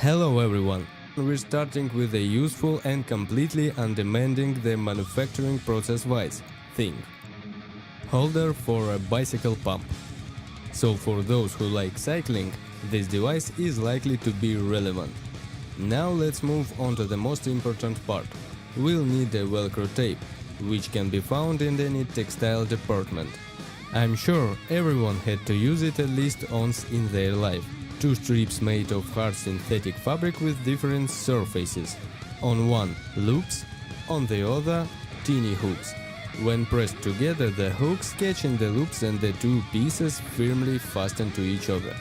Hello everyone! We're starting with a useful and completely undemanding the manufacturing process-wise thing. Holder for a bicycle pump. So for those who like cycling, this device is likely to be relevant. Now let's move on to the most important part. We'll need a Velcro tape, which can be found in any textile department. I'm sure everyone had to use it at least once in their life. Two strips made of hard synthetic fabric with different surfaces. On one, loops, on the other, teeny hooks. When pressed together, the hooks catch in the loops and the two pieces firmly fasten to each other.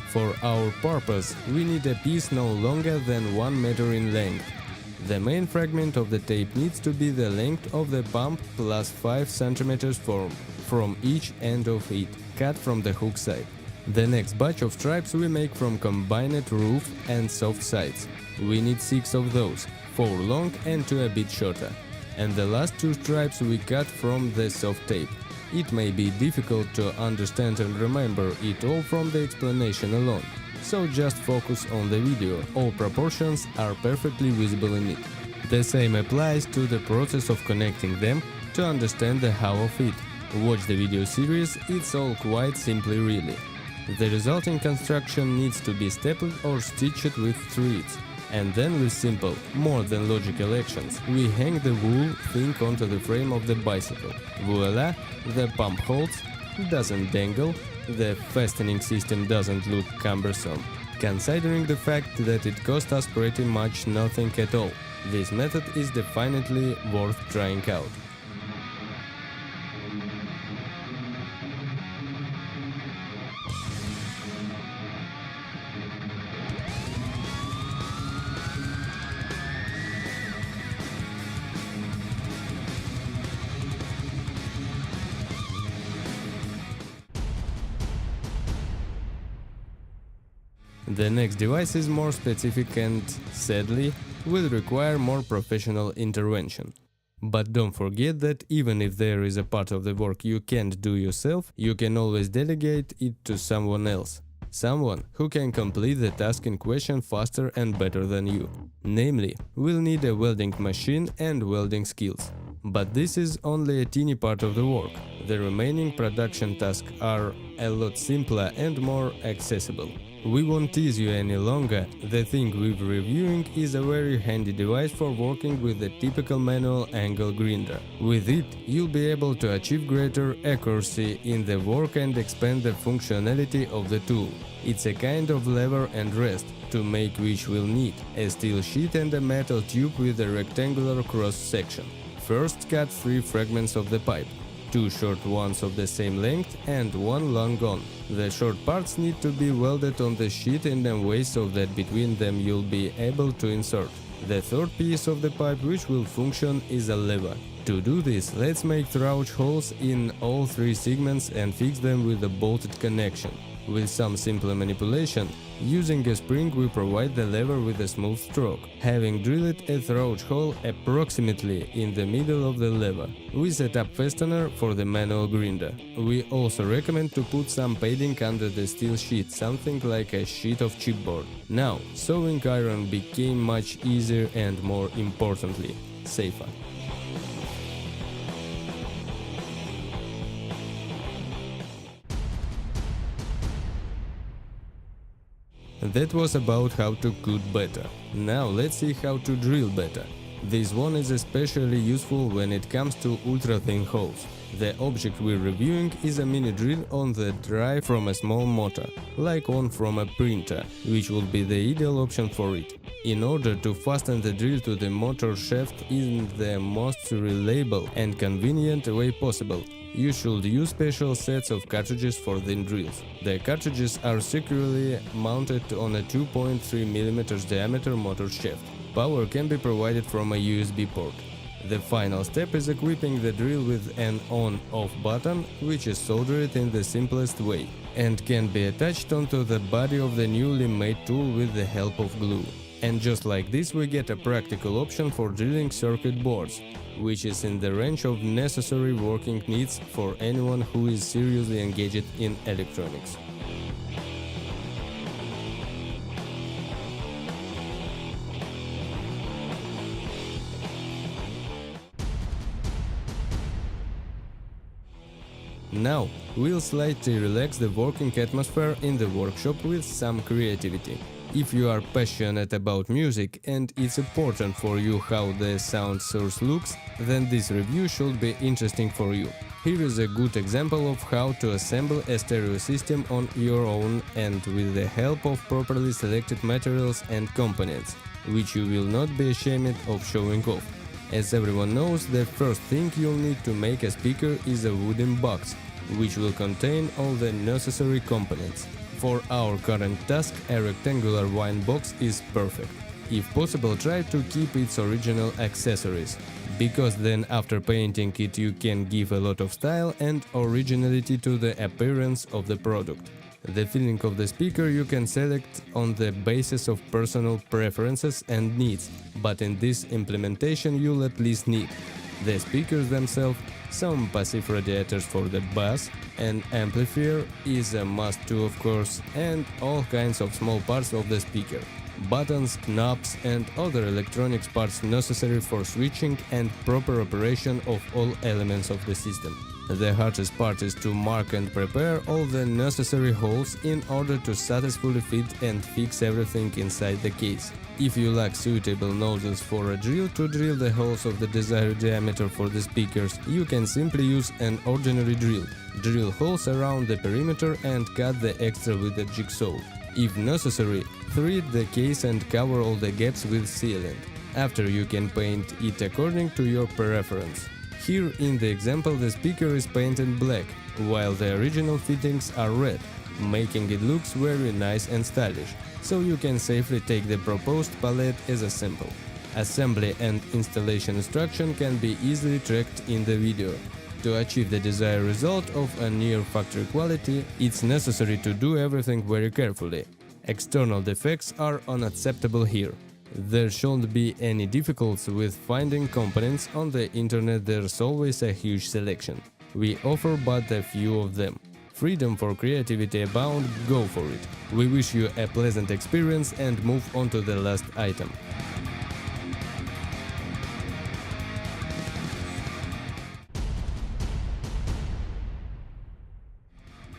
For our purpose, we need a piece no longer than 1 meter in length. The main fragment of the tape needs to be the length of the pump plus 5 centimeters from each end of it, cut from the hook side. The next batch of stripes we make from combined roof and soft sides. We need 6 of those, 4 long and 2 a bit shorter. And the last 2 stripes we cut from the soft tape. It may be difficult to understand and remember it all from the explanation alone, so just focus on the video, all proportions are perfectly visible in it. The same applies to the process of connecting them to understand the how of it. Watch the video series, it's all quite simply really. The resulting construction needs to be stapled or stitched with threads, and then with simple, more than logical actions, we hang the wool thing onto the frame of the bicycle. Voila! The pump holds, doesn't dangle, the fastening system doesn't look cumbersome. Considering the fact that it cost us pretty much nothing at all, this method is definitely worth trying out. The next device is more specific and, sadly, will require more professional intervention. But don't forget that even if there is a part of the work you can't do yourself, you can always delegate it to someone else. Someone who can complete the task in question faster and better than you. Namely, we'll need a welding machine and welding skills. But this is only a teeny part of the work. The remaining production tasks are a lot simpler and more accessible. We won't tease you any longer, the thing we're reviewing is a very handy device for working with a typical manual angle grinder. With it, you'll be able to achieve greater accuracy in the work and expand the functionality of the tool. It's a kind of lever and rest, to make which we'll need a steel sheet and a metal tube with a rectangular cross-section. First cut 3 fragments of the pipe. 2 short ones of the same length and 1 long one. The short parts need to be welded on the sheet in a way so that between them you'll be able to insert. The third piece of the pipe which will function is a lever. To do this, let's make through holes in all 3 segments and fix them with a bolted connection. With some simple manipulation, using a spring we provide the lever with a smooth stroke, having drilled a through hole approximately in the middle of the lever. We set up fastener for the manual grinder. We also recommend to put some padding under the steel sheet, something like a sheet of chipboard. Now, sewing iron became much easier and, more importantly, safer. That was about how to cut better. Now let's see how to drill better. This one is especially useful when it comes to ultra-thin holes. The object we're reviewing is a mini drill on the drive from a small motor, like one from a printer, which would be the ideal option for it. In order to fasten the drill to the motor shaft in the most reliable and convenient way possible, you should use special sets of cartridges for thin drills. The cartridges are securely mounted on a 2.3 mm diameter motor shaft. Power can be provided from a USB port. The final step is equipping the drill with an on-off button, which is soldered in the simplest way, and can be attached onto the body of the newly made tool with the help of glue. And just like this we get a practical option for drilling circuit boards, which is in the range of necessary working needs for anyone who is seriously engaged in electronics. Now, we'll slightly relax the working atmosphere in the workshop with some creativity. If you are passionate about music and it's important for you how the sound source looks, then this review should be interesting for you. Here is a good example of how to assemble a stereo system on your own and with the help of properly selected materials and components, which you will not be ashamed of showing off. As everyone knows, the first thing you'll need to make a speaker is a wooden box, which will contain all the necessary components. For our current task, a rectangular wine box is perfect. If possible, try to keep its original accessories, because then after painting it you can give a lot of style and originality to the appearance of the product. The feeling of the speaker you can select on the basis of personal preferences and needs, but in this implementation you'll at least need the speakers themselves, some passive radiators for the bass, an amplifier is a must too of course, and all kinds of small parts of the speaker, buttons, knobs and other electronics parts necessary for switching and proper operation of all elements of the system. The hardest part is to mark and prepare all the necessary holes in order to satisfully fit and fix everything inside the case. If you lack suitable nozzles for a drill to drill the holes of the desired diameter for the speakers, you can simply use an ordinary drill. Drill holes around the perimeter and cut the extra with a jigsaw. If necessary, thread the case and cover all the gaps with sealant. After you can paint it according to your preference. Here in the example the speaker is painted black, while the original fittings are red, making it looks very nice and stylish, so you can safely take the proposed palette as a sample. Assembly and installation instruction can be easily tracked in the video. To achieve the desired result of a near factory quality, it's necessary to do everything very carefully. External defects are unacceptable here. There shouldn't be any difficulties with finding components on the internet, there's always a huge selection. We offer but a few of them. Freedom for creativity abound, go for it. We wish you a pleasant experience and move on to the last item.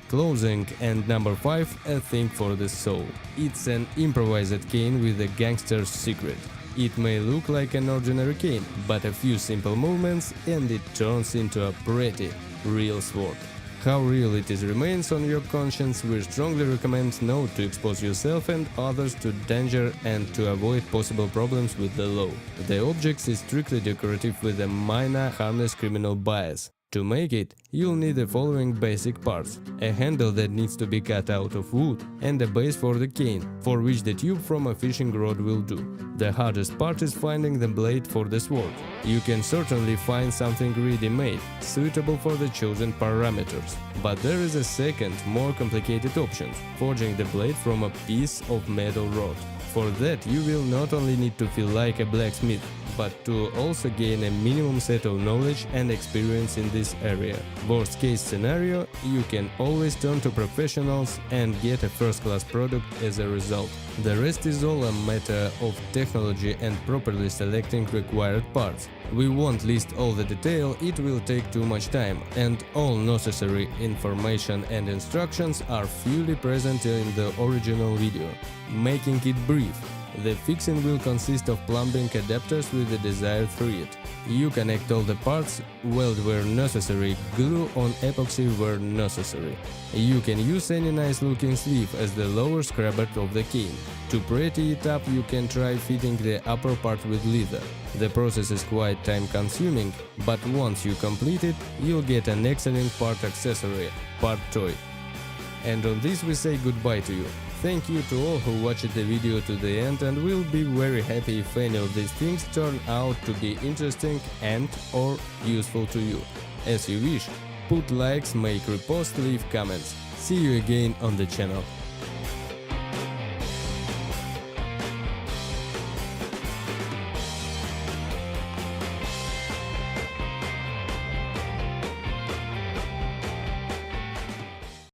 Closing and number 5, a thing for the soul. It's an improvised cane with a gangster's secret. It may look like an ordinary cane, but a few simple movements and it turns into a pretty, real sword. How real it is remains on your conscience. We strongly recommend not to expose yourself and others to danger and to avoid possible problems with the law. The object is strictly decorative with a minor harmless criminal bias. To make it, you'll need the following basic parts: a handle that needs to be cut out of wood and a base for the cane, for which the tube from a fishing rod will do. The hardest part is finding the blade for the sword. You can certainly find something ready-made, suitable for the chosen parameters. But there is a second, more complicated option: forging the blade from a piece of metal rod. For that, you will not only need to feel like a blacksmith, but to also gain a minimum set of knowledge and experience in this area. Worst case scenario, you can always turn to professionals and get a first-class product as a result. The rest is all a matter of technology and properly selecting required parts. We won't list all the detail, it will take too much time, and all necessary information and instructions are fully present in the original video. Making it brief, the fixing will consist of plumbing adapters with the desired thread. You connect all the parts, weld where necessary, glue on epoxy where necessary. You can use any nice looking sleeve as the lower scrubber of the cane. To pretty it up, you can try fitting the upper part with leather. The process is quite time consuming, but once you complete it, you'll get an excellent part accessory, part toy. And on this we say goodbye to you. Thank you to all who watched the video to the end, and we'll be very happy if any of these things turn out to be interesting and or useful to you. As you wish, put likes, make reposts, leave comments. See you again on the channel.